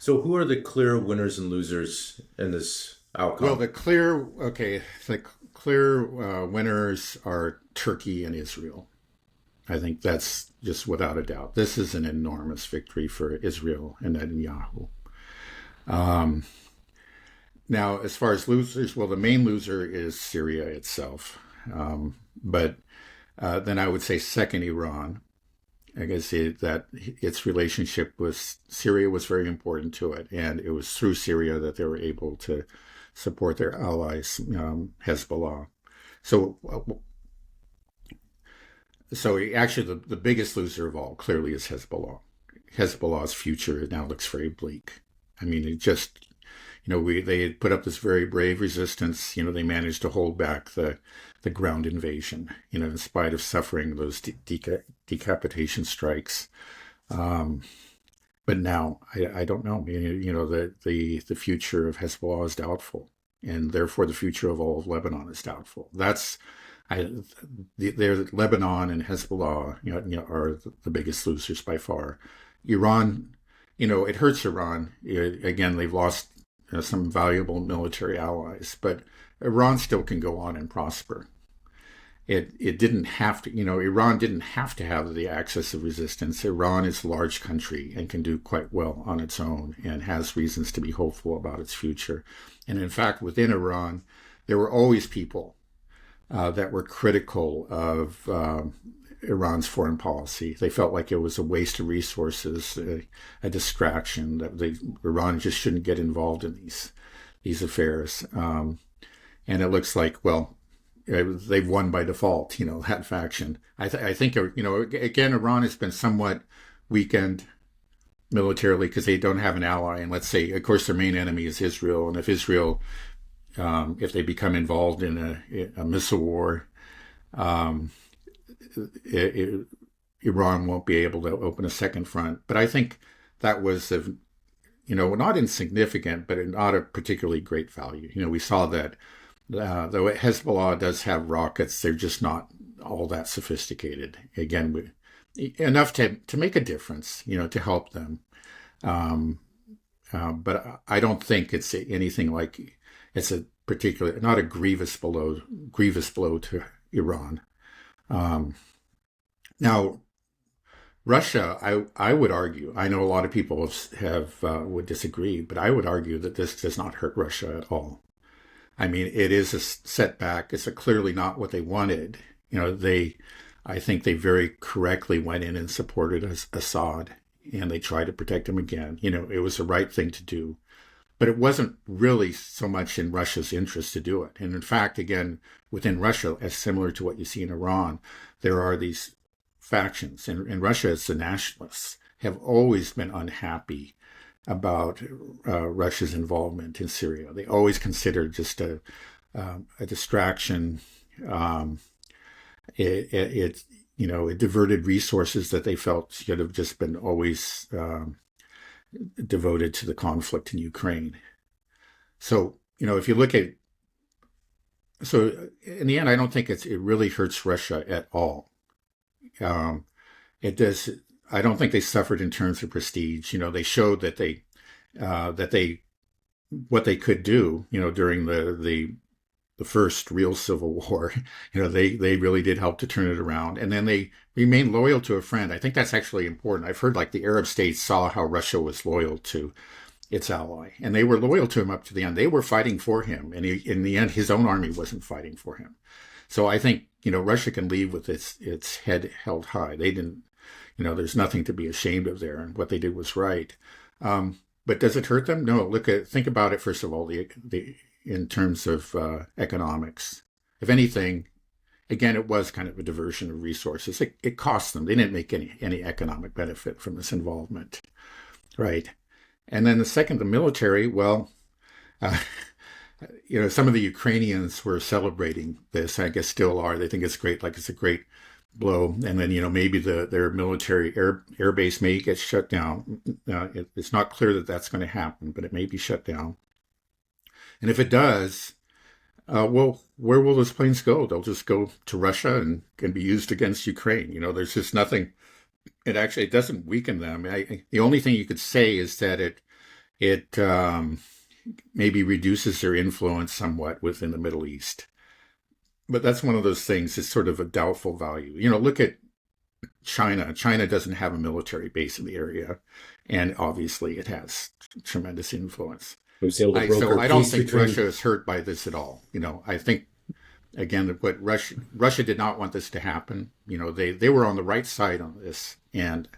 So, who are the clear winners and losers in this Well, outcome? the clear winners are Turkey and Israel. I think that's just without a doubt. This is an enormous victory for Israel and Netanyahu. Um, Now, as far as losers, well, the main loser is Syria itself. But then I would say second, Iran. I guess that its relationship with Syria was very important to it, and it was through Syria that they were able to support their allies, Hezbollah. So, so actually, the biggest loser of all clearly is Hezbollah. Hezbollah's future now looks very bleak. I mean, it just, they had put up this very brave resistance. They managed to hold back the ground invasion. In spite of suffering those decapitation strikes. Um, but now I don't know. The future of Hezbollah is doubtful, and therefore the future of all of Lebanon is doubtful. I, Lebanon and Hezbollah, are the biggest losers by far. Iran, it hurts Iran. Again, they've lost some valuable military allies, but Iran still can go on and prosper. It didn't have to, Iran didn't have to have the access of resistance. Iran is a large country and can do quite well on its own and has reasons to be hopeful about its future. And in fact, within Iran, there were always people that were critical of Iran's foreign policy. They felt like it was a waste of resources, a distraction, that Iran just shouldn't get involved in these affairs. And it looks like, well, they've won by default, that faction. I think, again, Iran has been somewhat weakened militarily because they don't have an ally. And let's say, of course, their main enemy is Israel. And if Israel, if they become involved in a missile war, um, Iran won't be able to open a second front. But I think that was, not insignificant, but not a particularly great value. We saw that though Hezbollah does have rockets, they're just not all that sophisticated. Again, enough to make a difference, to help them. Um, but I don't think it's anything like it's a particular, not a grievous blow to Iran. Um, Now, Russia, I would argue, I know a lot of people have would disagree, but I would argue that this does not hurt Russia at all. I mean, it is a setback. It's clearly not what they wanted. I think they very correctly went in and supported Assad, and they tried to protect him again. It was the right thing to do, but it wasn't really so much in Russia's interest to do it. And in fact, again, within Russia, as similar to what you see in Iran, there are these factions. In Russia, it's the nationalists have always been unhappy about Russia's involvement in Syria. They always considered just a distraction. Um, it diverted resources that they felt should have just been always devoted to the conflict in Ukraine. So, if you look at, so in the end, I don't think it really hurts Russia at all. Um, it does. I don't think they suffered in terms of prestige. They showed that they what they could do. During the first real civil war. They really did help to turn it around, and then they remained loyal to a friend. I think that's actually important. I've heard like the Arab states saw how Russia was loyal to its ally, and they were loyal to him up to the end. They were fighting for him, and in the end, his own army wasn't fighting for him. So I think Russia can leave with its head held high. They didn't, there's nothing to be ashamed of there, and what they did was right. But does it hurt them? No. Think about it first of all. The in terms of economics, if anything, again, it was kind of a diversion of resources. It cost them. They didn't make any economic benefit from this involvement, right? And then the second, the military. Well, uh, some of the Ukrainians were celebrating this. I guess still are. They think it's great. Like it's a great blow. And then maybe their military air base may get shut down. It's not clear that that's going to happen, but it may be shut down. And if it does, well, where will those planes go? They'll just go to Russia and can be used against Ukraine. There's just nothing. It doesn't weaken them. The only thing you could say is that it maybe reduces their influence somewhat within the Middle East. But that's one of those things. It's sort of a doubtful value. Look at China. China doesn't have a military base in the area, and obviously it has tremendous influence. It was able to broker So I don't peace think between. Russia is hurt by this at all. I think again what Russia did not want this to happen. They were on the right side on this, and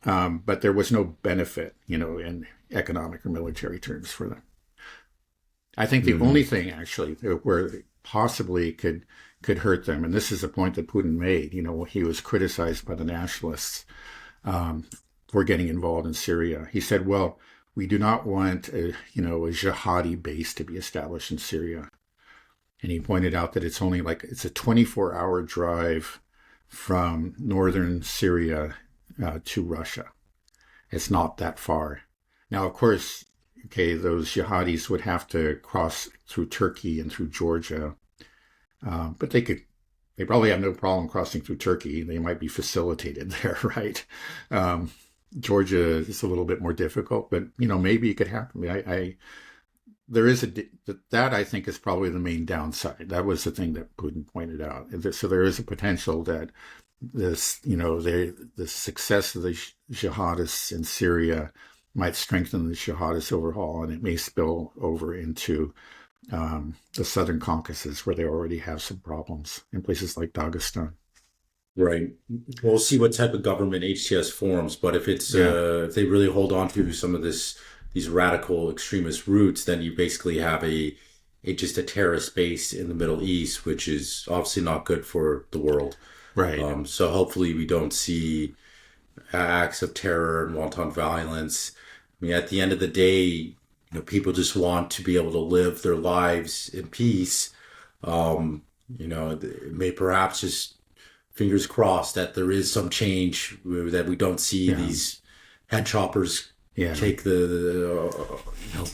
but there was no benefit, in economic or military terms for them. I think the only thing actually where it possibly could hurt them, and this is a point that Putin made. He was criticized by the nationalists for getting involved in Syria. He said, "Well, we do not want a jihadi base to be established in Syria." And he pointed out that it's a 24-hour drive from northern Syria to Russia. It's not that far. Now, of course, okay, those jihadis would have to cross through Turkey and through Georgia, but they probably have no problem crossing through Turkey. They might be facilitated there, right? Georgia is a little bit more difficult, but maybe it could happen. There is that I think is probably the main downside. That was the thing that Putin pointed out. So there is a potential that the success of the jihadists in Syria might strengthen the jihadist overhaul, and it may spill over into the southern Caucasus, where they already have some problems in places like Dagestan. Right. We'll see what type of government HTS forms, but if if they really hold on to some of these radical extremist roots, then you basically have just a terrorist base in the Middle East, which is obviously not good for the world. Right. So hopefully we don't see acts of terror and wanton violence. I mean, at the end of the day, people just want to be able to live their lives in peace. It may perhaps just fingers crossed that there is some change, that we don't see these head choppers take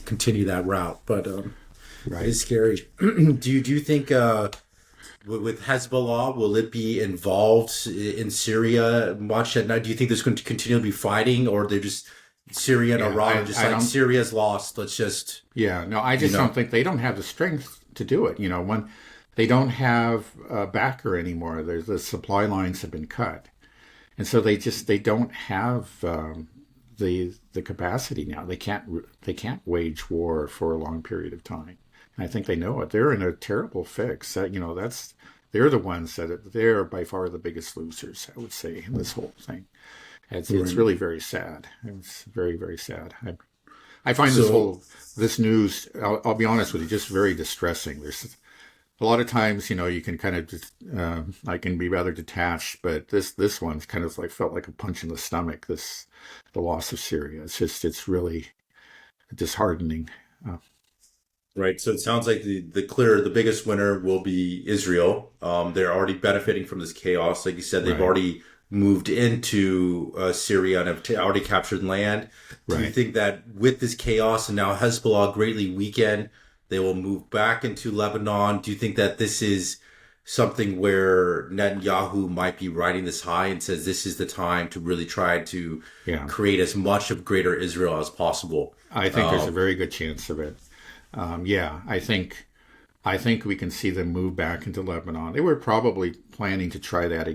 continue that route. But Right. it's scary. Do you think with Hezbollah, will it be involved in Syria much at night? Do you think there's going to continue to be fighting, or they're just Syria and Iran are just like, Syria's lost, let's just... No, I just don't think they don't have the strength to do it. When they don't have a backer anymore, the supply lines have been cut. And so they don't have the capacity now. They can't wage war for a long period of time. And I think they know it. They're in a terrible fix. They're the ones they're by far the biggest losers, I would say, in this whole thing. It's really very sad. It's very, very sad. I find this news, I'll be honest with you, just very distressing. There's a lot of times, you can kind of just, I can be rather detached, but this one's kind of felt like a punch in the stomach, the loss of Syria. It's really disheartening. Right. So it sounds like the biggest winner will be Israel. They're already benefiting from this chaos. Like you said, they've already moved into Syria and have already captured land. Do you think that with this chaos and now Hezbollah greatly weakened, they will move back into Lebanon? Do you think that this is something where Netanyahu might be riding this high and says this is the time to really try to create as much of greater Israel as possible? I think there's a very good chance of it. I think we can see them move back into Lebanon. They were probably planning to try that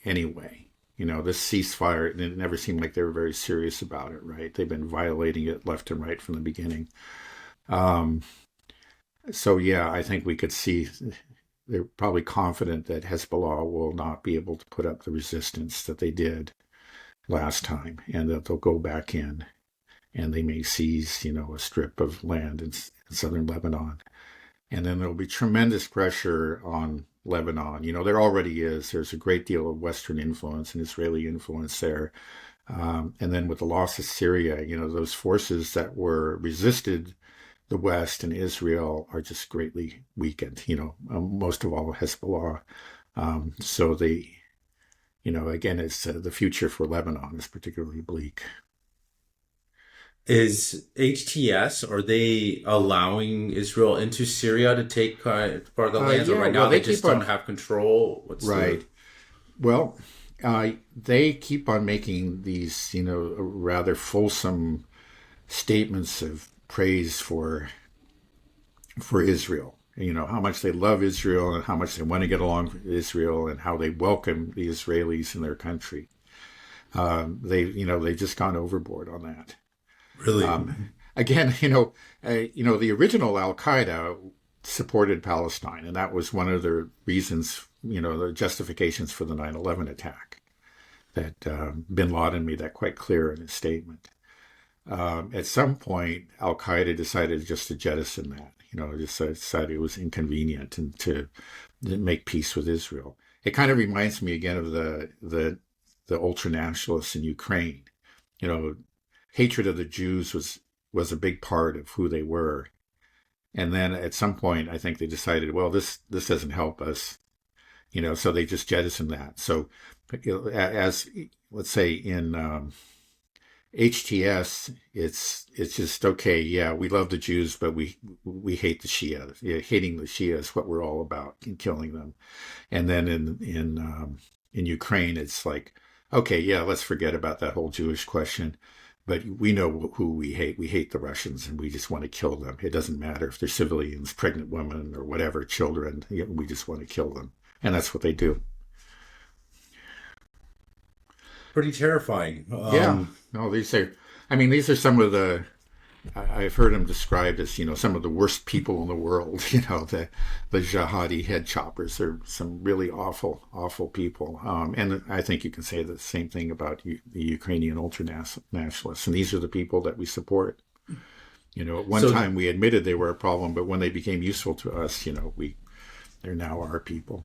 anyway. This ceasefire, it never seemed like they were very serious about it, right? They've been violating it left and right from the beginning. I think we could see they're probably confident that Hezbollah will not be able to put up the resistance that they did last time, and that they'll go back in and they may seize, a strip of land in southern Lebanon. And then there'll be tremendous pressure on Lebanon. There already is. There's a great deal of Western influence and Israeli influence there. And then with the loss of Syria, those forces that were resisted the West and Israel are just greatly weakened, most of all Hezbollah. So again, it's the future for Lebanon is particularly bleak. Is HTS, are they allowing Israel into Syria to take part of the lands? Or right now they just don't have control? Well, they keep on making these, rather fulsome statements of praise for Israel. You know, how much they love Israel and how much they want to get along with Israel and how they welcome the Israelis in their country. They've just gone overboard on that. Really? Again, the original Al Qaeda supported Palestine, and that was one of the reasons, the justifications for the 9/11 attack. That Bin Laden made that quite clear in his statement. At some point, Al Qaeda decided just to jettison that. Just decided it was inconvenient and to make peace with Israel. It kind of reminds me again of the ultranationalists in Ukraine. Hatred of the Jews was a big part of who they were. And then at some point, I think they decided, well, this doesn't help us, so they just jettisoned that. So, as let's say in HTS, it's just okay. Yeah, we love the Jews, but we hate the Shia. Yeah, hating the Shia is what we're all about, and killing them. And then in Ukraine, it's like, okay, yeah, let's forget about that whole Jewish question. But we know who we hate. We hate the Russians, and we just want to kill them. It doesn't matter if they're civilians, pregnant women, or whatever, children. We just want to kill them, and that's what they do. Pretty terrifying. Yeah. No, these are some of I've heard them described as, some of the worst people in the world. The jihadi head choppers are some really awful, awful people. And I think you can say the same thing about the Ukrainian ultranationalists. And these are the people that we support. At one time we admitted they were a problem, but when they became useful to us, they're now our people.